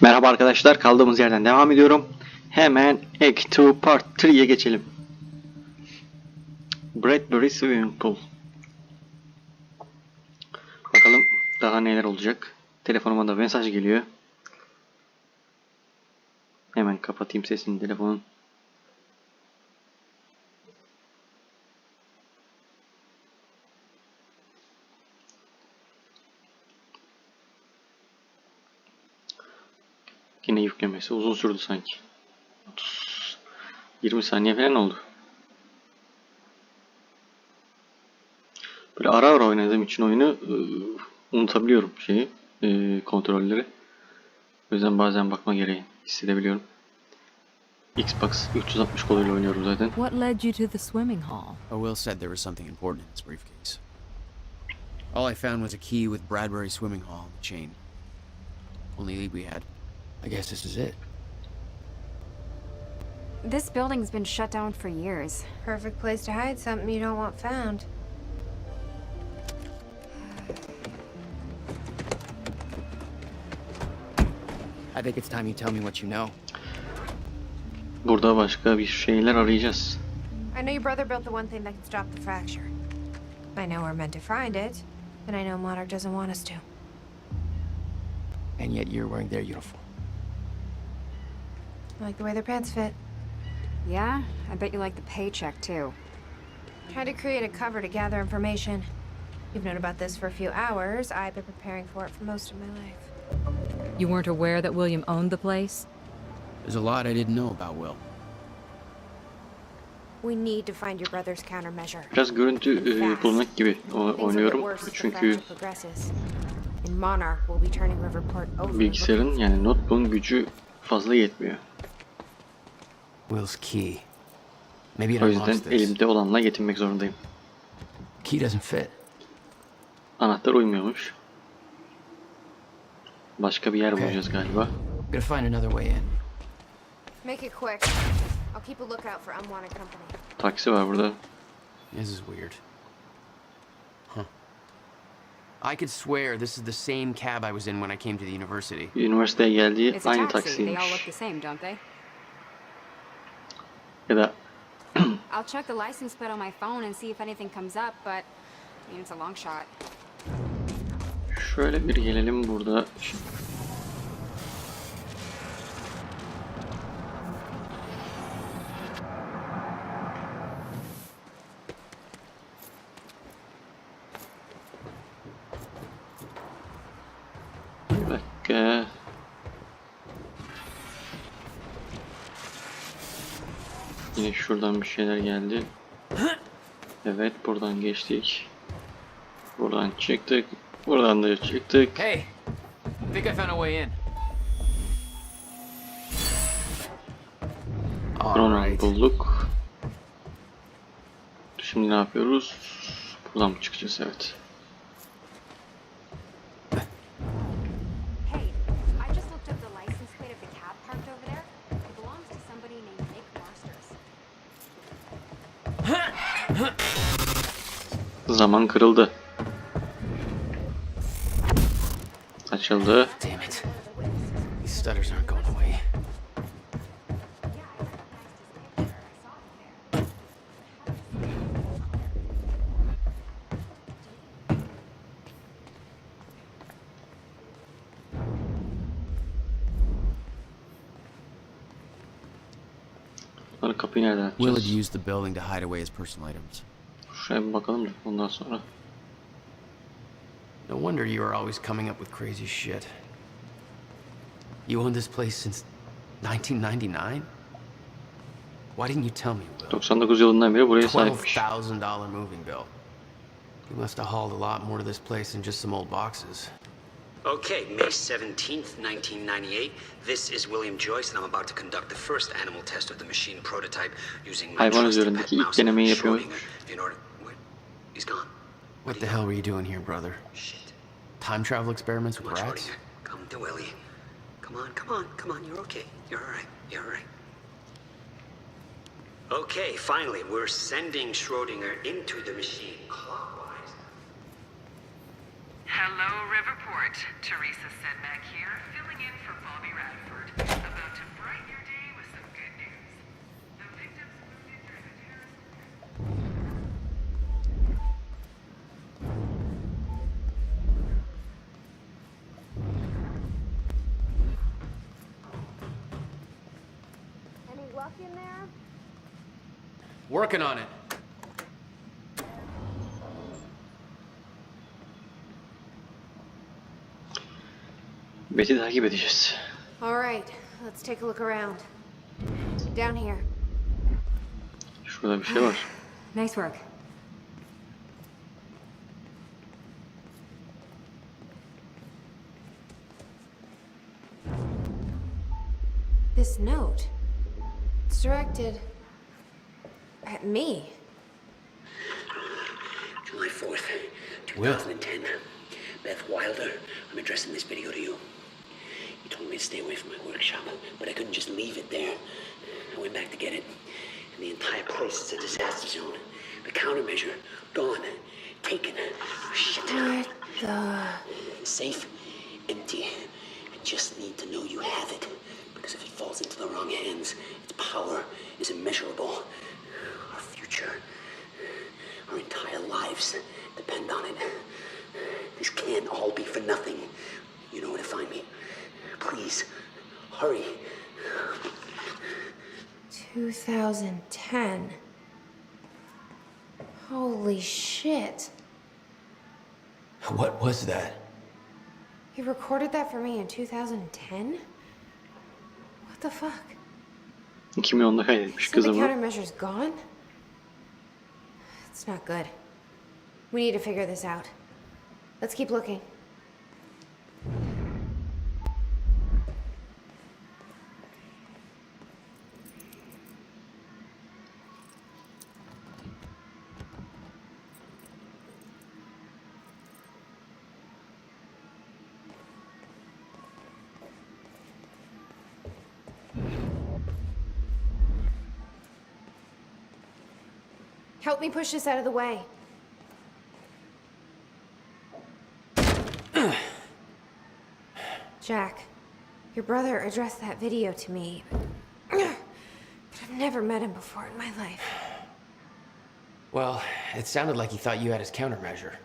Merhaba arkadaşlar, kaldığımız yerden devam ediyorum. Hemen Act 2 Part 3'ye geçelim. Bradbury Swimming Pool. Bakalım daha neler olacak. Telefonuma da mesaj geliyor. Hemen kapatayım sesini telefonun. Yine yüklemesi uzun sürdü sanki. 20 saniye falan oldu. Böyle ara ara oynadığım için oyunu unutabiliyorum kontrolleri. O yüzden bazen bakma gereği hissedebiliyorum. Xbox 360 koduyla oynuyorum zaten. What led you to the swimming hall? Will said there was something important in his briefcase. All I found was a key with Bradbury Swimming Hall on the chain. Only lead we had. I guess this is it. This building's been shut down for years. Perfect place to hide something you don't want found. I think it's time you tell me what you know. Burada başka bir şeyler arayacağız. I know your brother built the one thing that can stop the fracture. I know we're meant to find it, and I know Monarch doesn't want us to. And yet you're wearing their uniform. I like the way their pants fit. Yeah? I bet you like the paycheck, too. Tried to create a cover to gather information. You've known about this for a few hours. I've been preparing for it for most of my life. You weren't aware that William owned the place? There's a lot I didn't know about Will. We need to find your brother's countermeasure. Biraz görüntü bulmak gibi oynuyorum. Çünkü And Monarch will be turning Riverport over. bilgisayarın yani notebook'un gücü fazla yetmiyor. Will's key. Maybe it O unlocks yüzden this. elimde olanla yetinmek zorundayım. Key doesn't fit. Anahtar uymuyormuş. Başka bir yer bulacağız galiba. Gotta find another way in. Make it quick. I'll keep a lookout for unwanted company. Taksi var burada. This is weird. Huh. I could swear this is the same cab I was in when I came to the university. Üniversiteye geldiği It's a aynı taxi. They all look taksiymiş. the same, don't they? Ya da I'll check the license plate on my phone and see if anything comes up, but I mean, it's a long shot. şöyle bir gelelim burada. Bir dakika. Yine şuradan bir şeyler geldi. Evet, buradan geçtik. Buradan çıktık. Buradan da çıktık. Hey! I think I found a way in. Krono'yu bulduk. Şimdi ne yapıyoruz? Buradan mı çıkacağız? Evet. Hey, I just looked up the license plate of the cab parked over there. It belongs to somebody named Nick Masters. Zaman kırıldı. Açıldı. Damn it. These stutters aren't going away. Bunları kapıyı nereden Will had açacağız? used the building to hide away his personal items. Şuraya bir bakalım da ondan sonra. No wonder you are always coming up with crazy shit. You owned this place since 1999? Why didn't you tell me, Will? 99 yılından beri buraya sahipmiş. $12,000 moving bill. You must have hauled a lot more to this place than just some old boxes. Okay, May 17th, 1998. This is William Joyce, and I'm about to conduct the first animal test of the machine prototype using my Hayvan trusted üzerindeki pet ilk mouse, denemeyi yapıyor. Schrödinger, in order... What? He's gone. What the hell were you doing here, brother? Shit. Time travel experiments with Come on, rats? Schrödinger. Come to Willie. Come on, come on, come on. You're okay. You're all right. You're all right. Okay, finally, we're sending Schrödinger into the machine clockwise. Hello, Riverport. Teresa Sedmak here, filling in for Bobby Radford. stuck in there? Working on it. Bet'i takip edeceğiz. All right, let's take a look around. Down here. Şurada bir şey var. Nice work. This note. It's directed at me. July 4th, Will. 2010. Beth Wilder, I'm addressing this video to you. You told me to stay away from my workshop, but I couldn't just leave it there. I went back to get it, and the entire place is a disaster zone. The countermeasure, gone. Taken. Shit. What the... Safe, empty. I just need to know you have it. Because if it falls into the wrong hands, its power is immeasurable. Our future, our entire lives depend on it. This can't all be for nothing. You know where to find me. Please, hurry. 2010. Holy shit. What was that? You recorded that for me in 2010? What the fuck? 2010'da kaydetmiş So the kızım. countermeasure's gone? It's not good. We need to figure this out. Let's keep looking. Help me push this out of the way. Jack, your brother addressed that video to me, but I've never met him before in my life. Well, it sounded like he thought you had his countermeasure.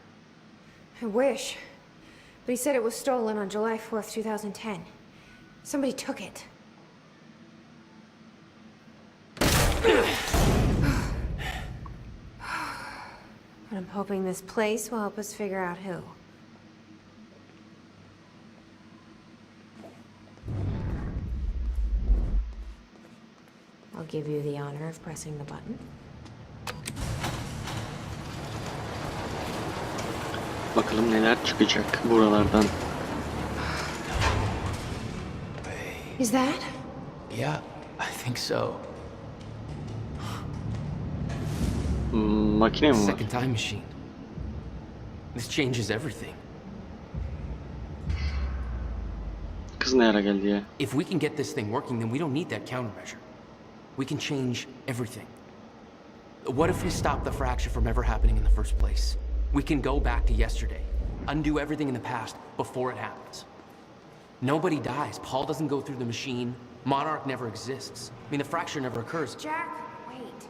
I wish. But he said it was stolen on July 4th, 2010. Somebody took it. But I'm hoping this place will help us figure out who. I'll give you the honor of pressing the button. Bakalım neler çıkacak buralardan. Is that? Yeah, I think so. Makine mi var? Second time machine. This changes everything. Kız ne ara geldi ya? If we can get this thing working, then we don't need that countermeasure. We can change everything. What if we stop the fracture from ever happening in the first place? We can go back to yesterday, undo everything in the past before it happens. Nobody dies. Paul doesn't go through the machine. Monarch never exists. I mean, the fracture never occurs. Jack, wait.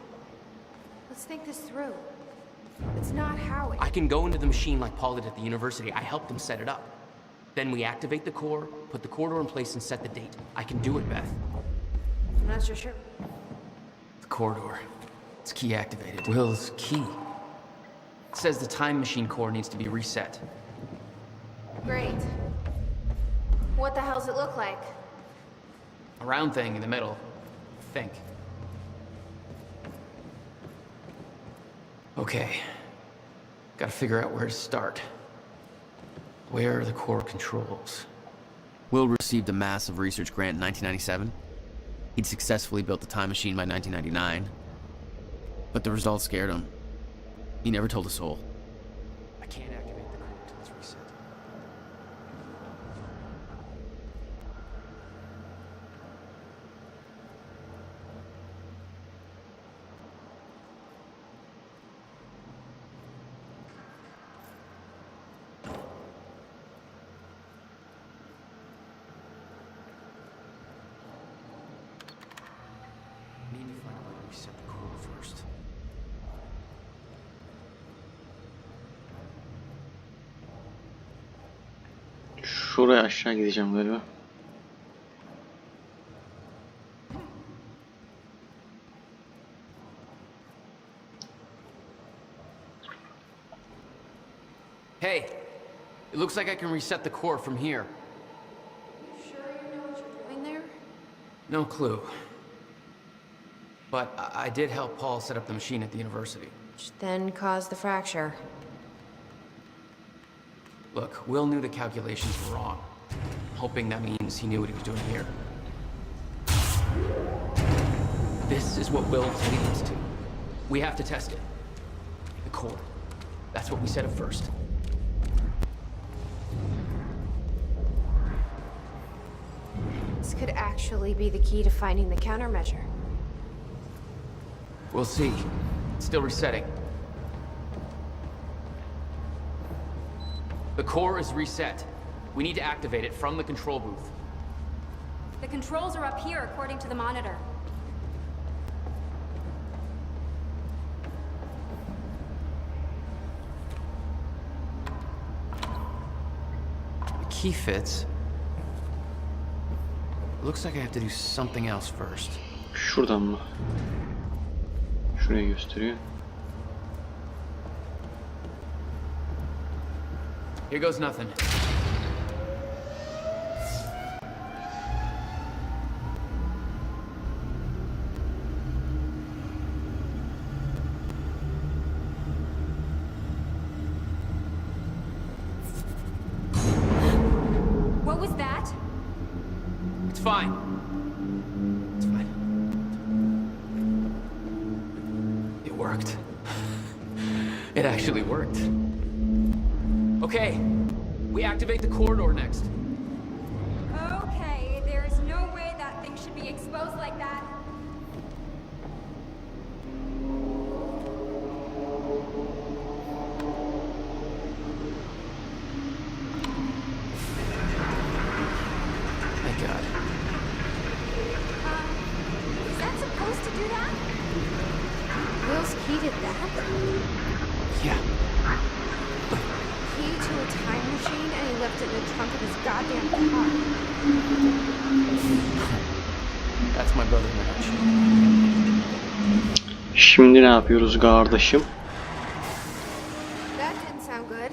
Let's think this through. It's not how it... I can go into the machine like Paul did at the university. I helped him set it up. Then we activate the core, put the corridor in place, and set the date. I can do it, Beth. I'm not so sure. The corridor. It's key activated. Will's key. It says the time machine core needs to be reset. Great. What the hell's it look like? A round thing in the middle. Think. Okay. Gotta figure out where to start. Where are the core controls? Will received a massive research grant in 1997. He'd successfully built the time machine by 1999. But the results scared him. He never told a soul. I can't activate the core until it's reset. Need to find a way to reset the core first. Şuraya aşağı gideceğim galiba. looks like I can reset the core from here. Sure you know what you're doing there? No clue. But I did help Paul set up the machine at the university. Which then caused the fracture. Look, Will knew the calculations were wrong. Hoping that means he knew what he was doing here. This is what Will was leading us to. We have to test it. The core. That's what we said at first. This could actually be the key to finding the countermeasure. We'll see. It's still resetting. The core is reset. We need to activate it from the control booth. The controls are up here, according to the monitor. The key fits. Looks like I have to do something else first. Şuradan mı? Şuraya gösteriyor. Here goes nothing. What was that? It's fine. It's fine. It worked. It actually worked. Okay, we activate the corridor next. Okay, there's no way that thing should be exposed like that. Thank God. Is that supposed to do that? Will's key did that? Yeah. Key to a time machine and he left it in the trunk of his goddamn car. That's my brother in a nutshell. Şimdi ne yapıyoruz kardeşim? That didn't sound good.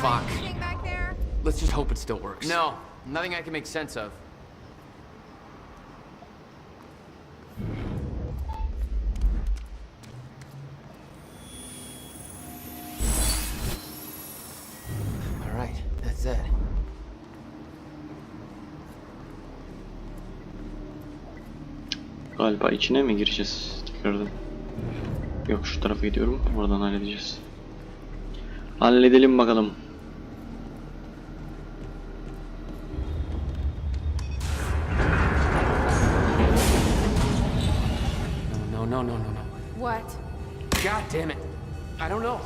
Fuck. Anything back there? Let's just hope it still works. No, nothing I can make sense of. All right, that's it. Galiba içine mi gireceğiz tekrardan? Yok, şu tarafa gidiyorum. Oradan halledeceğiz. Halledelim bakalım. No. What? God damn it. I don't know.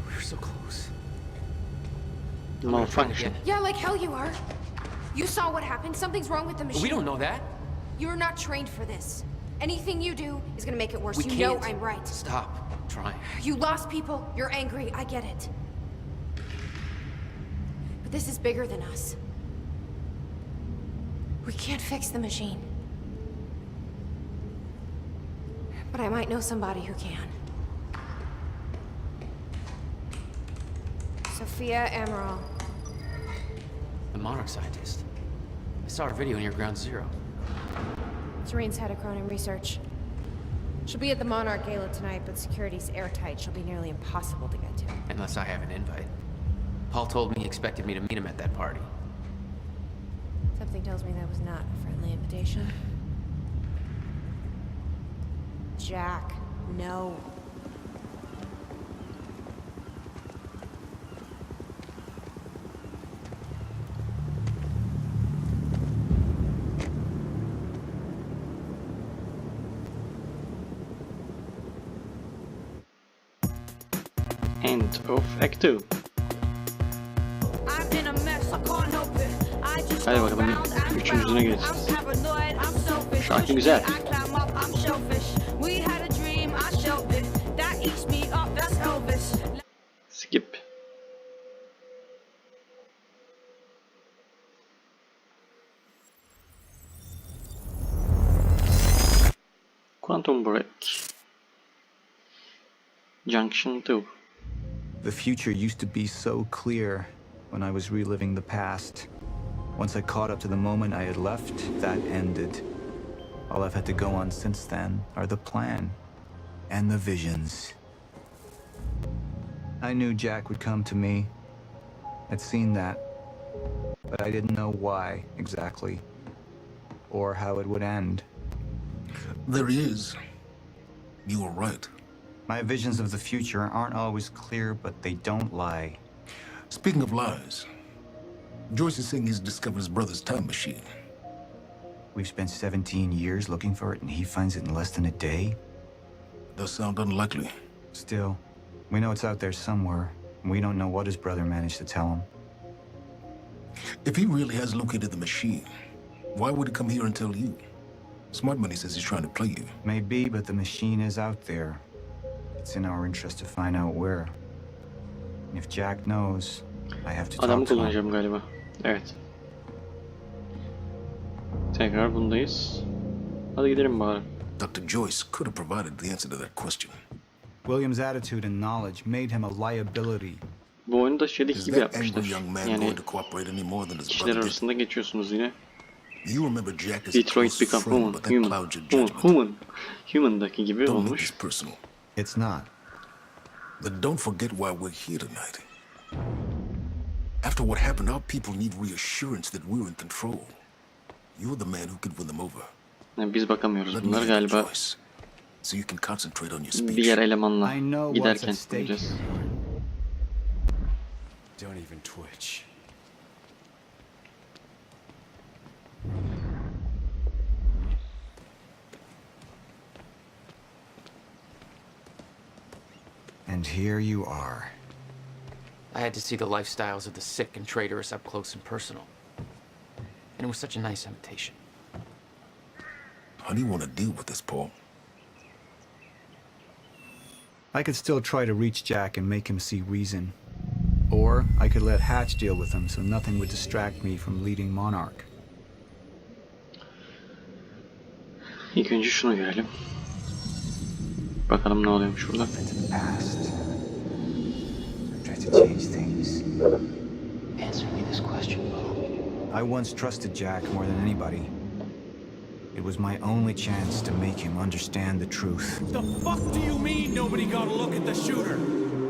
We were so close. Malfunction. Yeah, like hell you are. You saw what happened. Something's wrong with the machine. We don't know that. You're not trained for this. Anything you do is gonna make it worse. We You can't. know I'm right. Stop trying. You lost people. You're angry. I get it. But this is bigger than us. We can't fix the machine. But I might know somebody who can. Sophia Amaral. The Monarch scientist. I saw her video near Ground Zero. Serene's head of Cronin Research. She'll be at the Monarch Gala tonight, but security's airtight. She'll be nearly impossible to get to. Unless I have an invite. Paul told me he expected me to meet him at that party. Something tells me that was not a friendly invitation. Jack, no. End of Act 2. Hadi bakalım, üçüncüsüne geçeceğiz. Şarkı güzel. Skip. Quantum Break. Junction 2. The future used to be so clear when I was reliving the past. Once I caught up to the moment I had left, that ended. All I've had to go on since then are the plan and the visions. I knew Jack would come to me. I'd seen that, but I didn't know why exactly, or how it would end. There he is. You were right. My visions of the future aren't always clear, but they don't lie. Speaking of lies, Joyce is saying he's discovered his brother's time machine. We've spent 17 years looking for it, and he finds it in less than a day? Does sound unlikely. Still, we know it's out there somewhere, and we don't know what his brother managed to tell him. If he really has located the machine, why would he come here and tell you? Smart Money says he's trying to play you. Maybe, but the machine is out there. It's in our interest to find out where. And if Jack knows, I have to Adamı talk to him. kullanacağım galiba. Evet. Tekrar bundayız. Hadi gidelim bari. Dr. Joyce could have provided the answer to that question. William's attitude and knowledge made him a liability. Bu oyunu da Şedik Is gibi that yapmışlar. angry young man Yani going to cooperate any more than his kişiler brother did? arasında geçiyorsunuz yine. You remember Jack as a Detroit close become friend, human. but that Human. clouds your Human. judgment. Human'daki gibi Don't make olmuş. this personal. It's not. But don't forget why we're here tonight. After what happened, our people need reassurance that we're in control. You're the man who could win them over. Yani biz bakamıyoruz Let me bunlar have the galiba. choice, so you can concentrate on your Bir speech. yer elemanla I know what's giderken at stake gideceğiz. here. Don't even twitch. And here you are. I had to see the lifestyles of the sick and traitorous up close and personal. And it was such a nice invitation. How do you want to deal with this, Paul? I could still try to reach Jack and make him see reason. Or I could let Hatch deal with him so nothing would distract me from leading Monarch. İlk önce şunu görelim. Bakalım ne oluyormuş burada. Into the past. Try to change things. Answer me this question, Bo. I once trusted Jack more than anybody. It was my only chance to make him understand the truth. The fuck do you mean nobody got a look at the shooter?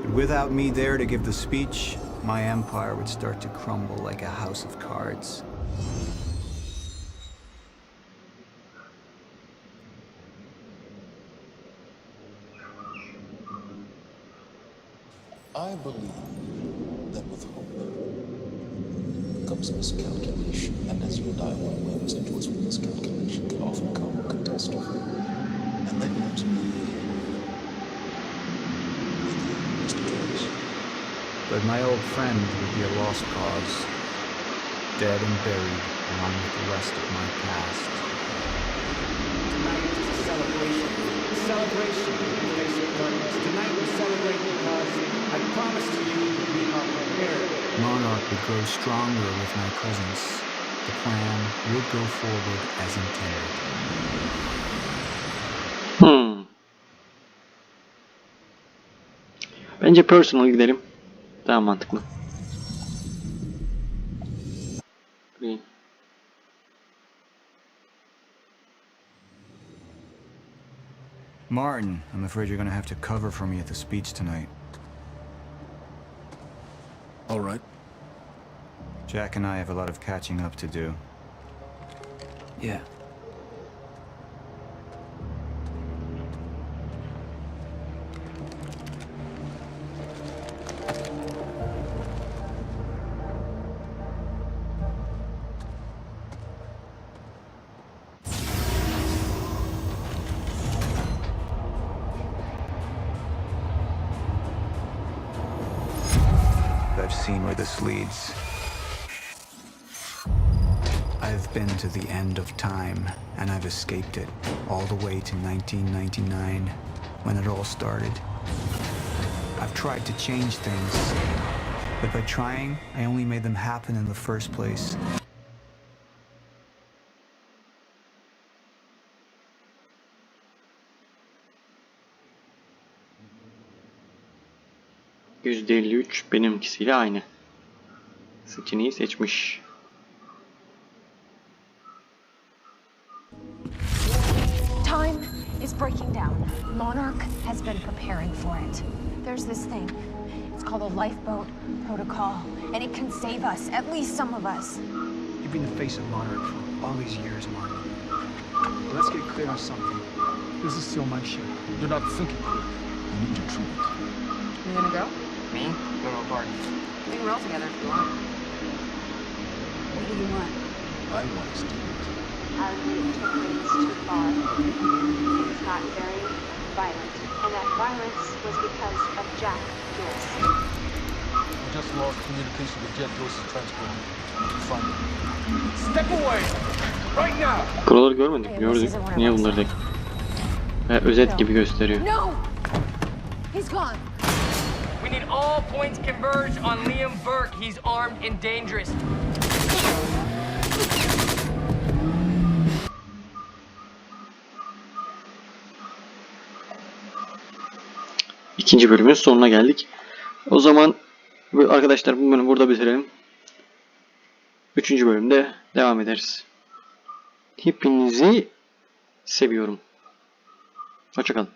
But without me there to give the speech, my empire would start to crumble like a house of cards. I believe that with hope comes miscalculation, and as you die one wins, and with miscalculation can often come catastrophe. And that leaves me with you, Mr. Joyce. But my old friend would be a lost cause, dead and buried along with the rest of my past. Tonight is a celebration. A celebration, basic darkness. Tonight we celebrate because I promise to you we are prepared. Monarch would grow stronger with my presence. The plan would go forward as intended. Bence personal gidelim. Daha mantıklı. Green. Martin, I'm afraid you're gonna have to cover for me at the speech tonight. All right. Jack and I have a lot of catching up to do. Yeah. I've seen where this leads. I've been to the end of time, and I've escaped it, all the way to 1999, when it all started. I've tried to change things, but by trying, I only made them happen in the first place. %53 benimkisiyle aynı. Seçeneği seçmiş. Time is breaking down. Monarch has been preparing for it. There's this thing. It's called a lifeboat protocol, and it can save us, at least some of us. You've been the face of Monarch for all these years, Mark. Let's get clear on something. This is still my ship. You're not thinking clearly. You need your treatment. You gonna go? Me? Go to a party. We can roll together if you want. What do you want? I want to do it. Our group took things too far. Things got very violent. And that violence was because of Jack Joyce. We just lost communication with Jet Joyce's transport. Find it. Step away! Right now! Buraları görmedik. Gördük. Niye bunları da özet gibi gösteriyor. No! He's gone. We need all points converged on Liam Burke. He's armed and dangerous. İkinci bölümün sonuna geldik. O zaman arkadaşlar bu bölümü burada bitirelim. Üçüncü bölümde devam ederiz. Hepinizi seviyorum. Hoşça kalın.